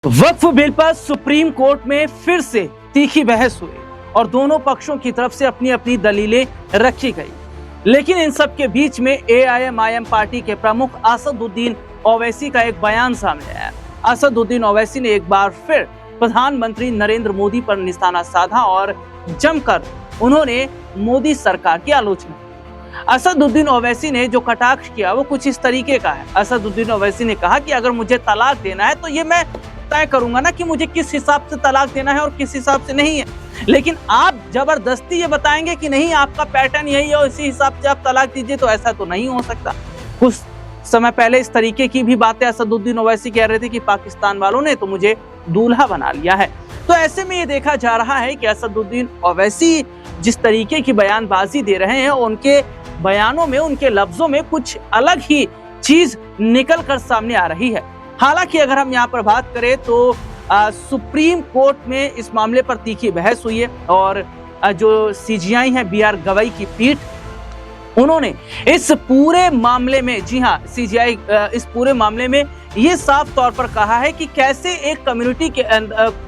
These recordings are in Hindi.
वक्फ बिल पर सुप्रीम कोर्ट में फिर से तीखी बहस हुई और दोनों पक्षों की तरफ से अपनी अपनी दलीलें रखी गई। लेकिन इन सब के बीच में एआईएमआईएम पार्टी के प्रमुख असदुद्दीन ओवैसी का एक बयान सामने आया। असदुद्दीन ओवैसी ने एक बार फिर प्रधानमंत्री नरेंद्र मोदी पर निशाना साधा और जमकर उन्होंने मोदी सरकार की आलोचना की। असदुद्दीन ओवैसी ने जो कटाक्ष किया वो कुछ इस तरीके का है। असदुद्दीन ओवैसी ने कहा कि अगर मुझे तलाक देना है तो ये मैं तय करूंगा ना कि मुझे किस हिसाब से तलाक देना है और किस हिसाब से नहीं है, लेकिन आप जबरदस्ती ये बताएंगे कि नहीं आपका पैटर्न यही है और इसी हिसाब से आप तलाक दीजिए, तो ऐसा तो नहीं हो सकता। कुछ समय पहले इस तरीके की भी बातें असदुद्दीन ओवैसी कह रहे थे कि पाकिस्तान वालों ने तो मुझे दूल्हा बना लिया है। तो ऐसे में ये देखा जा रहा है कि असदुद्दीन ओवैसी जिस तरीके की बयानबाजी दे रहे हैं, उनके बयानों में, उनके लफ्जों में कुछ अलग ही चीज निकल कर सामने आ रही है। हालांकि अगर हम यहाँ पर बात करें तो सुप्रीम कोर्ट में इस मामले पर तीखी बहस हुई है और जो सीजीआई है बीआर गवई की पीठ, उन्होंने इस पूरे मामले में, जी हाँ सीजीआई इस पूरे मामले में ये साफ तौर पर कहा है कि कैसे एक कम्युनिटी के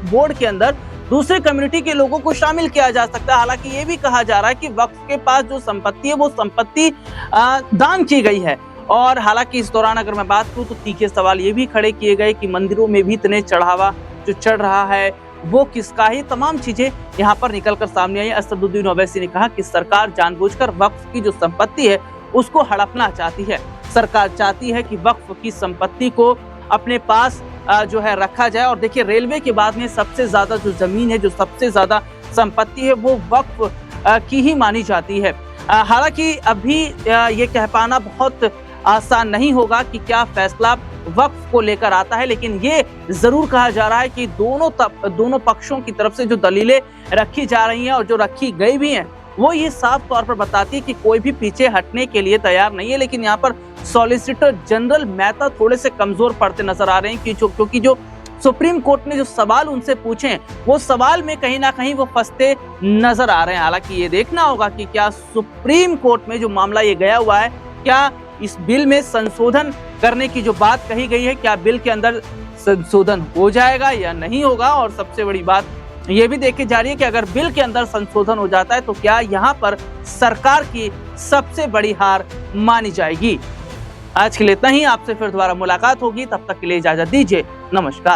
बोर्ड के अंदर दूसरे कम्युनिटी के लोगों को शामिल किया जा सकता है। हालांकि ये भी कहा जा रहा है कि वक्फ के पास जो संपत्ति है वो संपत्ति दान की गई है। और हालांकि इस दौरान अगर मैं बात करूं तो तीखे सवाल ये भी खड़े किए गए कि मंदिरों में भी इतने चढ़ावा जो चढ़ रहा है वो किसका है। तमाम चीजें यहाँ पर निकलकर सामने आई। असदुद्दीन ओवैसी ने कहा कि सरकार जानबूझकर वक्फ की जो संपत्ति है उसको हड़पना चाहती है। सरकार चाहती है कि वक्फ की संपत्ति को अपने पास जो है रखा जाए। और देखिए, रेलवे के बाद में सबसे ज्यादा जो जमीन है, जो सबसे ज्यादा संपत्ति है, वो वक्फ की ही मानी जाती है। हालांकि अभी ये कह पाना बहुत आसान नहीं होगा कि क्या फैसला वक्फ को लेकर आता है, लेकिन ये जरूर कहा जा रहा है कि दोनों पक्षों की तरफ से जो दलीलें रखी जा रही हैं और जो रखी गई भी हैं, वो ये साफ तौर पर बताती है कि कोई भी पीछे हटने के लिए तैयार नहीं है। लेकिन यहाँ पर सॉलिसिटर जनरल मेहता थोड़े से कमजोर पड़ते नजर आ रहे हैं क्योंकि जो सुप्रीम कोर्ट ने जो सवाल उनसे पूछे हैं वो सवाल में कहीं ना कहीं वो फंसते नजर आ रहे हैं। हालांकि ये देखना होगा कि क्या सुप्रीम कोर्ट में जो मामला ये गया हुआ है, क्या इस बिल में संशोधन करने की जो बात कही गई है, क्या बिल के अंदर संशोधन हो जाएगा या नहीं होगा। और सबसे बड़ी बात ये भी देखी जा रही है कि अगर बिल के अंदर संशोधन हो जाता है तो क्या यहाँ पर सरकार की सबसे बड़ी हार मानी जाएगी। आज के लिए इतना ही। आपसे फिर दोबारा मुलाकात होगी, तब तक के लिए इजाजत दीजिए। नमस्कार।